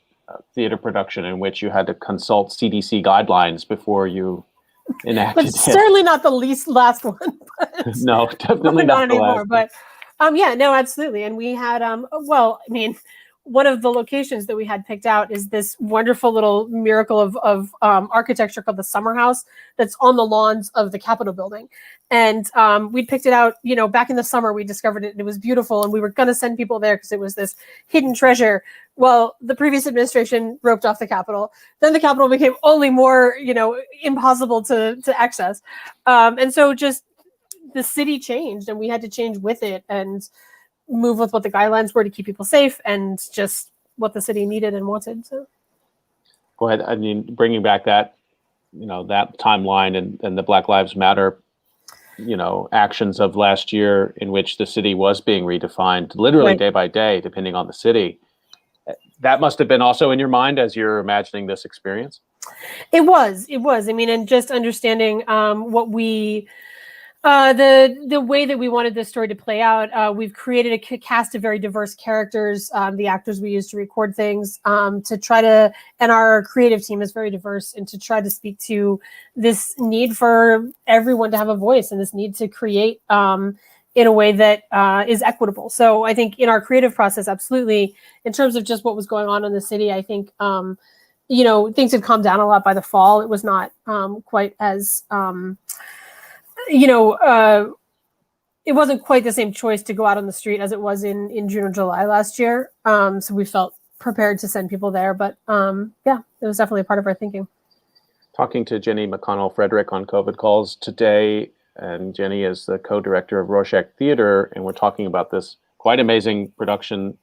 theater production in which you had to consult CDC guidelines before you enacted But certainly not the last one. But no, definitely not the anymore. last. But yeah, no, absolutely. And we had well, I mean, one of the locations that we had picked out is this wonderful little miracle of architecture called the Summer House that's on the lawns of the Capitol building. And we picked it out, you know, back in the summer. We discovered it and it was beautiful. And we were going to send people there because it was this hidden treasure. Well, the previous administration roped off the Capitol. Then the Capitol became only more, you know, impossible to access. And so just the city changed and we had to change with it and move with what the guidelines were to keep people safe and just what the city needed and wanted. So Go ahead. I mean, bringing back that, you know, that timeline and the Black Lives Matter, you know, actions of last year in which the city was being redefined literally day by day, depending on the city. That must have been also in your mind as you're imagining this experience. It was. I mean, and just understanding what we, the way that we wanted this story to play out. We've created a cast of very diverse characters. The actors we use to record things to try to, and our creative team is very diverse, and to try to speak to this need for everyone to have a voice and this need to create in a way that is equitable. So I think in our creative process, absolutely, in terms of just what was going on in the city, I think, you know, things had calmed down a lot by the fall. It was not quite as, you know, it wasn't quite the same choice to go out on the street as it was in June or July last year. So we felt prepared to send people there. But yeah, it was definitely a part of our thinking. Talking to Jenny McConnell Frederick on COVID Calls today, and Jenny is the co-director of Rorschach Theater, and we're talking about this quite amazing production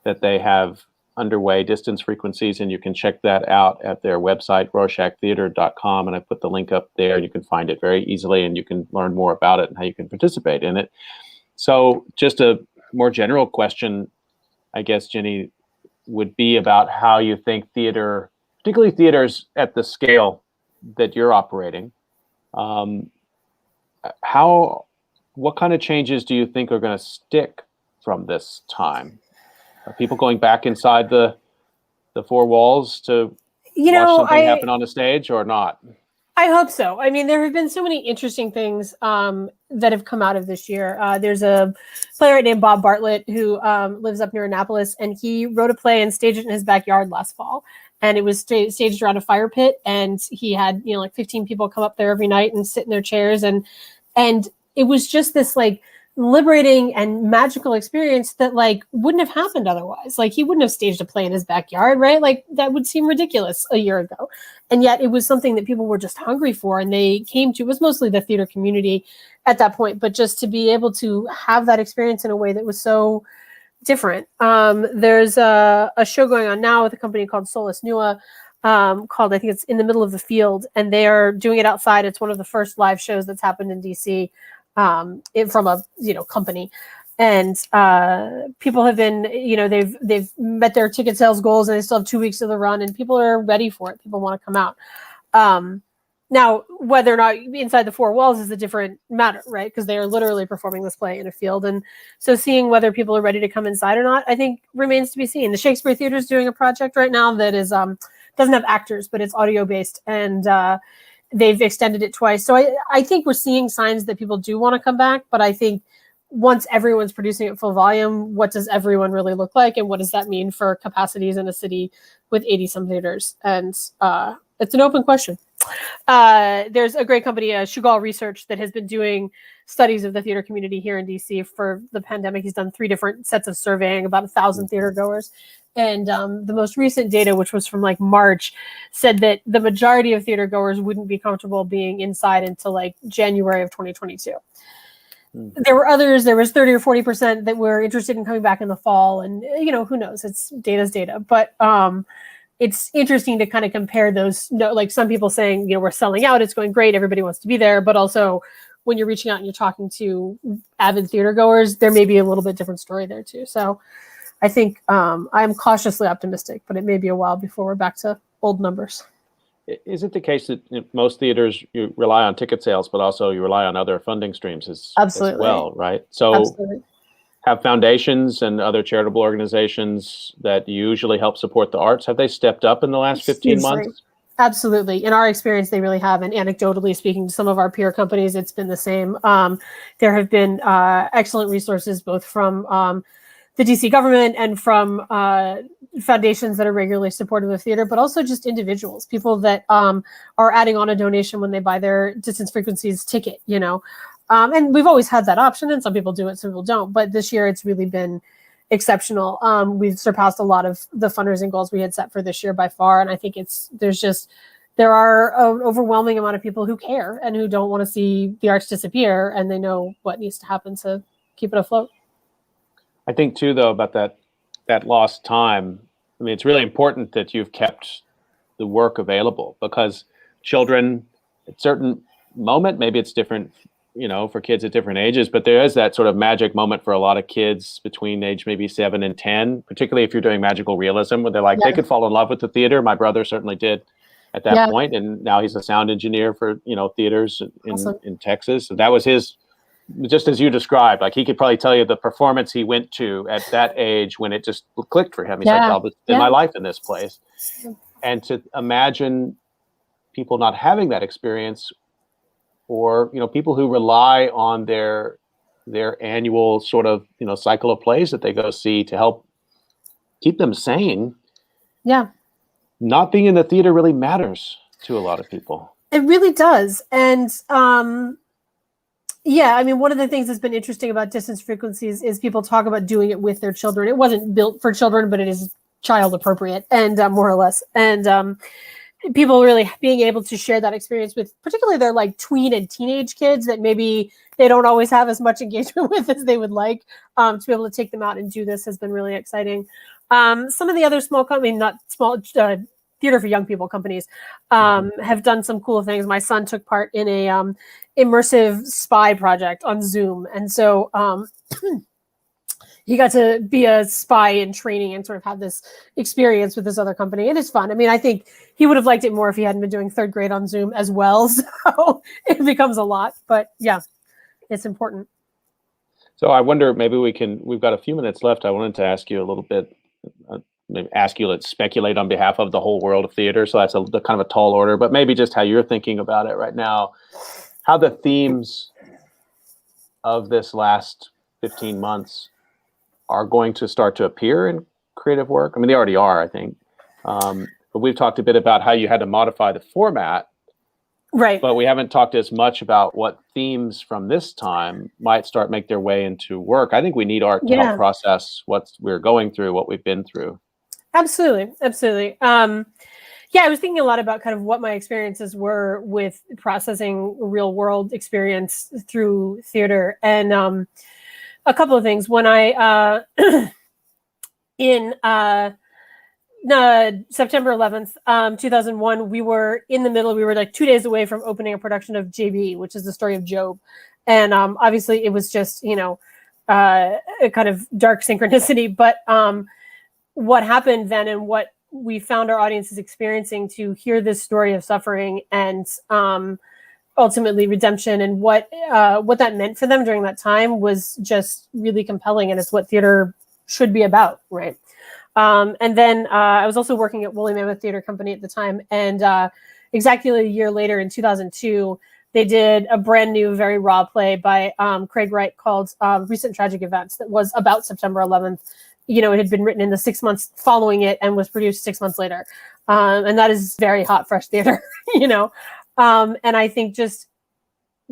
that they have underway, Distance Frequencies, and you can check that out at their website, rorschachtheater.com, and I put the link up there, and you can find it very easily, and you can learn more about it and how you can participate in it. So just a more general question, I guess, Jenny, would be about how you think theater, particularly theaters at the scale that you're operating, what kind of changes do you think are going to stick from this time? Are people going back inside the four walls to watch something happen on a stage or not? I hope so. I mean, there have been so many interesting things that have come out of this year. There's a playwright named Bob Bartlett who lives up near Annapolis, and he wrote a play and staged it in his backyard last fall. And it was staged around a fire pit, and he had, you know, like 15 people come up there every night and sit in their chairs, and it was just this like liberating and magical experience that like wouldn't have happened otherwise. Like he wouldn't have staged a play in his backyard, right? Like that would seem ridiculous a year ago. And yet it was something that people were just hungry for, and they came to. It was mostly the theater community at that point, but just to be able to have that experience in a way that was so different. There's a show going on now with a company called Solus Nua, called, I think it's In the Middle of the Field, and they are doing it outside. It's one of the first live shows that's happened in DC from a, you know, company. And people have been, you know, they've met their ticket sales goals, and they still have 2 weeks of the run, and people are ready for it. People want to come out. Now, whether or not inside the four walls is a different matter, right? Because they are literally performing this play in a field. And so seeing whether people are ready to come inside or not, I think remains to be seen. The Shakespeare Theater is doing a project right now that is doesn't have actors, but it's audio based, and they've extended it twice. So I think we're seeing signs that people do want to come back, but I think once everyone's producing at full volume, what does everyone really look like? And what does that mean for capacities in a city with 80 some theaters? And it's an open question. There's a great company, Shugal Research, that has been doing studies of the theater community here in DC for the pandemic. He's done 3 different sets of surveying, about 1,000 theater goers. And the most recent data, which was from like March, said that the majority of theater goers wouldn't be comfortable being inside until like January of 2022. There were others, there was 30 or 40% that were interested in coming back in the fall. And, you know, who knows, it's data's data. But it's interesting to kind of compare those, like some people saying, you know, we're selling out, it's going great, everybody wants to be there. But also when you're reaching out and you're talking to avid theater goers, there may be a little bit different story there too. So I think I'm cautiously optimistic, but it may be a while before we're back to old numbers. Is it the case that most theaters, you rely on ticket sales, but also you rely on other funding streams as well, right? So Absolutely. have foundations and other charitable organizations that usually help support the arts, have they stepped up in the last 15 months? Absolutely. In our experience, they really have. And anecdotally speaking to some of our peer companies, it's been the same. There have been excellent resources, both from the DC government and from foundations that are regularly supportive of theater, but also just individuals, people that are adding on a donation when they buy their Distance Frequencies ticket, you know. And we've always had that option, and some people do it, some people don't. But this year, it's really been exceptional. We've surpassed a lot of the fundraising goals we had set for this year by far, and I think there are an overwhelming amount of people who care and who don't want to see the arts disappear, and they know what needs to happen to keep it afloat. I think too, though, about that lost time. I mean, it's really important that you've kept the work available, because children at certain moment, maybe it's different, you know, for kids at different ages, but there is that sort of magic moment for a lot of kids between age maybe 7 and 10, particularly if you're doing magical realism, where they're like, they could fall in love with the theater. My brother certainly did at that point, and now he's a sound engineer for, you know, theaters in Texas. So that was his, just as you described, like he could probably tell you the performance he went to at that age when it just clicked for him. He's like, I'll spend my life in this place. And to imagine people not having that experience, or, you know, people who rely on their annual sort of, you know, cycle of plays that they go see to help keep them sane. Yeah. Not being in the theater really matters to a lot of people. It really does. And yeah, I mean, one of the things that's been interesting about Distance Frequencies is people talk about doing it with their children. It wasn't built for children, but it is child appropriate, and more or less. And people really being able to share that experience with particularly their like tween and teenage kids that maybe they don't always have as much engagement with as they would like, to be able to take them out and do this has been really exciting. Some of the other small companies, not small, theater for young people companies, have done some cool things. My son took part in a immersive spy project on Zoom. And so he got to be a spy in training and sort of have this experience with this other company. And it's fun. I mean, I think he would have liked it more if he hadn't been doing 3rd grade on Zoom as well. So it becomes a lot, but yeah, it's important. So I wonder, maybe we've got a few minutes left. I wanted to ask you a little bit, maybe ask you, let's speculate on behalf of the whole world of theater. So that's the kind of a tall order, but maybe just how you're thinking about it right now, how the themes of this last 15 months are going to start to appear in creative work. I mean, they already are, I think. But we've talked a bit about how you had to modify the format. Right. But we haven't talked as much about what themes from this time might make their way into work. I think we need art to help process what we're going through, what we've been through. Absolutely. Absolutely. Yeah, I was thinking a lot about kind of what my experiences were with processing real world experience through theater. And a couple of things. When I, in September 11th, 2001, we were like 2 days away from opening a production of JB, which is the story of Job. And obviously it was just, you know, a kind of dark synchronicity. But what happened then and what we found our audiences experiencing to hear this story of suffering and ultimately redemption and what that meant for them during that time was just really compelling. And it's what theater should be about, right? And then I was also working at Woolly Mammoth Theater Company at the time. And exactly a year later in 2002, they did a brand new, very raw play by Craig Wright called Recent Tragic Events that was about September 11th. You know, it had been written in the 6 months following it and was produced 6 months later. And that is very hot, fresh theater, you know. And I think just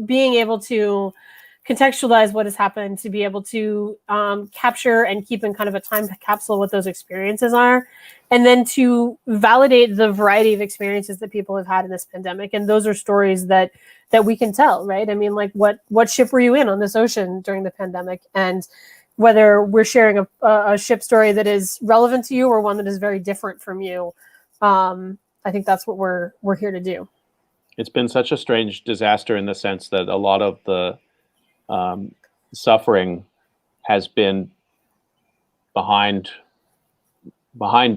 being able to contextualize what has happened, to be able to capture and keep in kind of a time capsule what those experiences are, and then to validate the variety of experiences that people have had in this pandemic. And those are stories that we can tell, right? I mean, like what ship were you in on this ocean during the pandemic? And whether we're sharing a ship story that is relevant to you or one that is very different from you, I think that's what we're here to do. It's been such a strange disaster in the sense that a lot of the suffering has been behind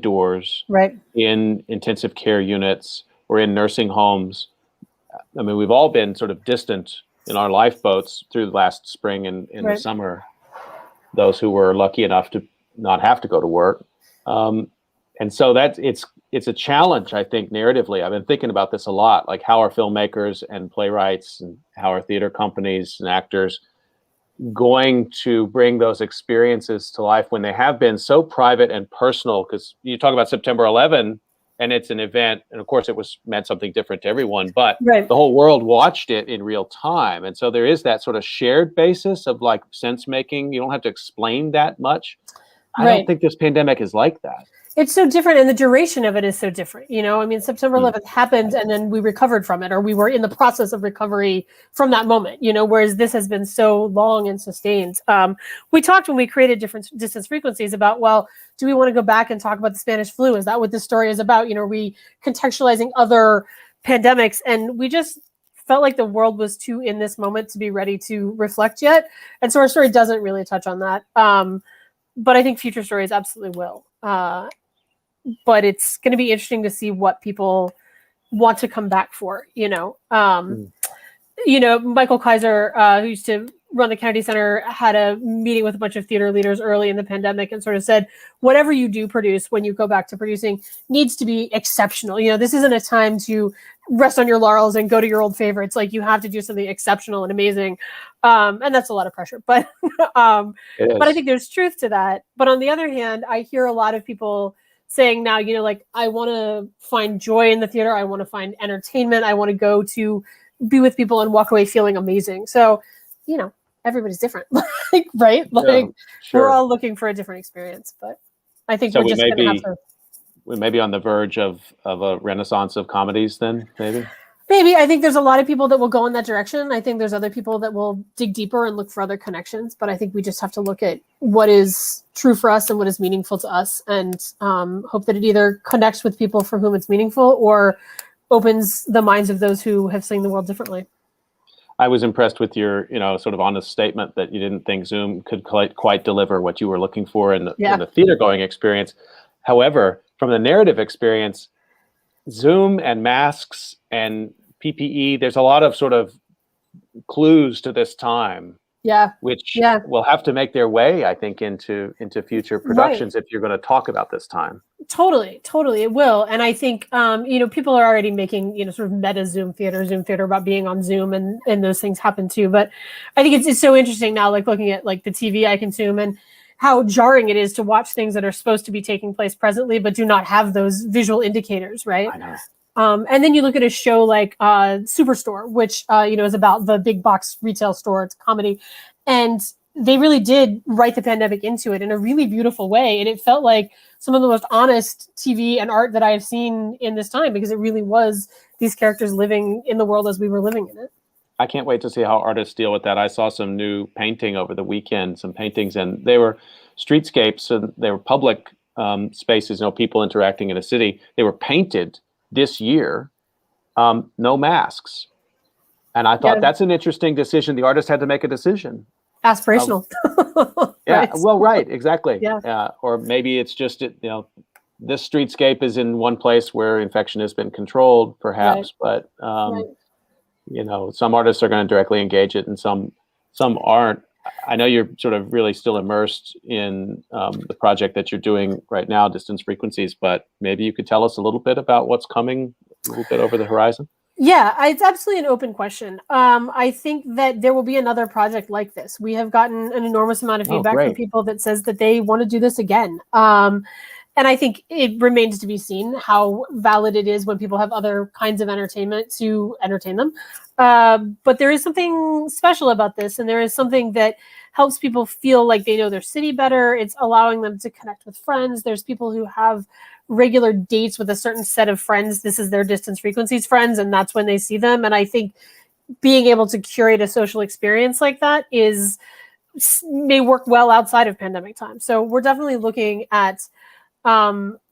doors, right, in intensive care units or in nursing homes. I mean, we've all been sort of distant in our lifeboats through the last spring and in the right. summer, those who were lucky enough to not have to go to work. And so it's a challenge, I think, narratively. I've been thinking about this a lot, like how are filmmakers and playwrights and how are theater companies and actors going to bring those experiences to life when they have been so private and personal? Because you talk about September 11 and it's an event, and of course it meant something different to everyone, but Right. the whole world watched it in real time. And so there is that sort of shared basis of like sense making. You don't have to explain that much. I Right. don't think this pandemic is like that. It's so different, and the duration of it is so different. You know, I mean, September 11th happened, and then we recovered from it, or we were in the process of recovery from that moment. You know, whereas this has been so long and sustained. We talked when we created different distance frequencies about, well, do we want to go back and talk about the Spanish flu? Is that what this story is about? You know, are we contextualizing other pandemics? And we just felt like the world was too in this moment to be ready to reflect yet, and so our story doesn't really touch on that. But I think future stories absolutely will. But it's going to be interesting to see what people want to come back for, you know. You know, Michael Kaiser, who used to run the Kennedy Center, had a meeting with a bunch of theater leaders early in the pandemic and sort of said, whatever you do produce when you go back to producing needs to be exceptional. You know, this isn't a time to rest on your laurels and go to your old favorites. Like, you have to do something exceptional and amazing. And that's a lot of pressure, but I think there's truth to that. But on the other hand, I hear a lot of people saying now, you know, like, I want to find joy in the theater. I want to find entertainment. I want to go to be with people and walk away feeling amazing. So, you know, everybody's different, like, right? Like, we're all looking for a different experience, but I think so we're just going to have to. We may be on the verge of a renaissance of comedies then, maybe? Maybe. I think there's a lot of people that will go in that direction. I think there's other people that will dig deeper and look for other connections. But I think we just have to look at what is true for us and what is meaningful to us, and hope that it either connects with people for whom it's meaningful or opens the minds of those who have seen the world differently. I was impressed with your, you know, sort of honest statement that you didn't think Zoom could quite deliver what you were looking for in the theater going experience. However, from the narrative experience, Zoom and masks and PPE, there's a lot of sort of clues to this time. Yeah. Which will have to make their way, I think, into future productions if you're going to talk about this time. Totally it will. And I think you know, people are already making, you know, sort of meta Zoom theater about being on Zoom, and those things happen too. But I think it's so interesting now, like looking at like the TV I consume and how jarring it is to watch things that are supposed to be taking place presently but do not have those visual indicators, right? I know. And then you look at a show like Superstore, which you know, is about the big box retail store. It's a comedy, and they really did write the pandemic into it in a really beautiful way. And it felt like some of the most honest TV and art that I have seen in this time, because it really was these characters living in the world as we were living in it. I can't wait to see how artists deal with that. I saw some new painting over the weekend, some paintings, and they were streetscapes, and they were public spaces, you know, people interacting in a city. They were painted this year, no masks. And I thought that's an interesting decision. The artist had to make a decision. Aspirational. Yeah, well, right, exactly. Yeah. Or maybe it's just, you know, this streetscape is in one place where infection has been controlled, perhaps, but you know, some artists are going to directly engage it and some aren't. I know you're sort of really still immersed in the project that you're doing right now, Distance Frequencies, but maybe you could tell us a little bit about what's coming a little bit over the horizon? Yeah, it's absolutely an open question. I think that there will be another project like this. We have gotten an enormous amount of feedback from people that says that they want to do this again. And I think it remains to be seen how valid it is when people have other kinds of entertainment to entertain them. But there is something special about this, and there is something that helps people feel like they know their city better. It's allowing them to connect with friends. There's people who have regular dates with a certain set of friends. This is their Distance Frequencies friends, and that's when they see them. And I think being able to curate a social experience like that may work well outside of pandemic time. So we're definitely looking at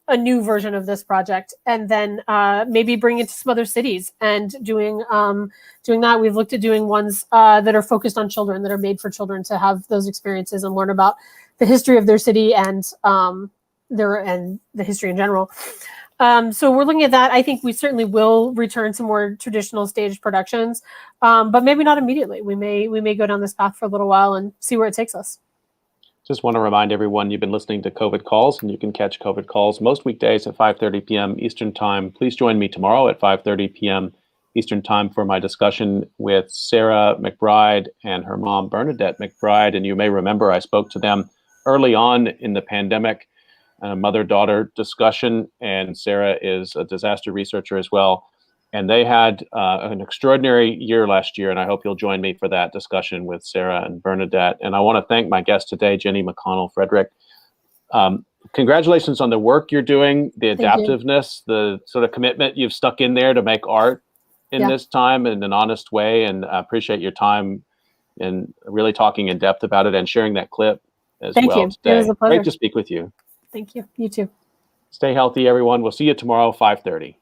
a new version of this project, and then maybe bring it to some other cities and doing that. We've looked at doing ones that are focused on children, that are made for children to have those experiences and learn about the history of their city and the history in general. So we're looking at that. I think we certainly will return to more traditional stage productions, but maybe not immediately. We may go down this path for a little while and see where it takes us. Just want to remind everyone you've been listening to COVID Calls, and you can catch COVID Calls most weekdays at 5:30 p.m. Eastern Time. Please join me tomorrow at 5:30 p.m. Eastern Time for my discussion with Sarah McBride and her mom, Bernadette McBride. And you may remember I spoke to them early on in the pandemic, a mother-daughter discussion, and Sarah is a disaster researcher as well. And they had an extraordinary year last year, and I hope you'll join me for that discussion with Sarah and Bernadette. And I want to thank my guest today, Jenny McConnell Frederick. Congratulations on the work you're doing, the adaptiveness, the sort of commitment you've stuck in there to make art in this time in an honest way. And I appreciate your time and really talking in depth about it and sharing that clip as well today. It was a pleasure. Great to speak with you. Thank you. You too. Stay healthy, everyone. We'll see you tomorrow, 5:30.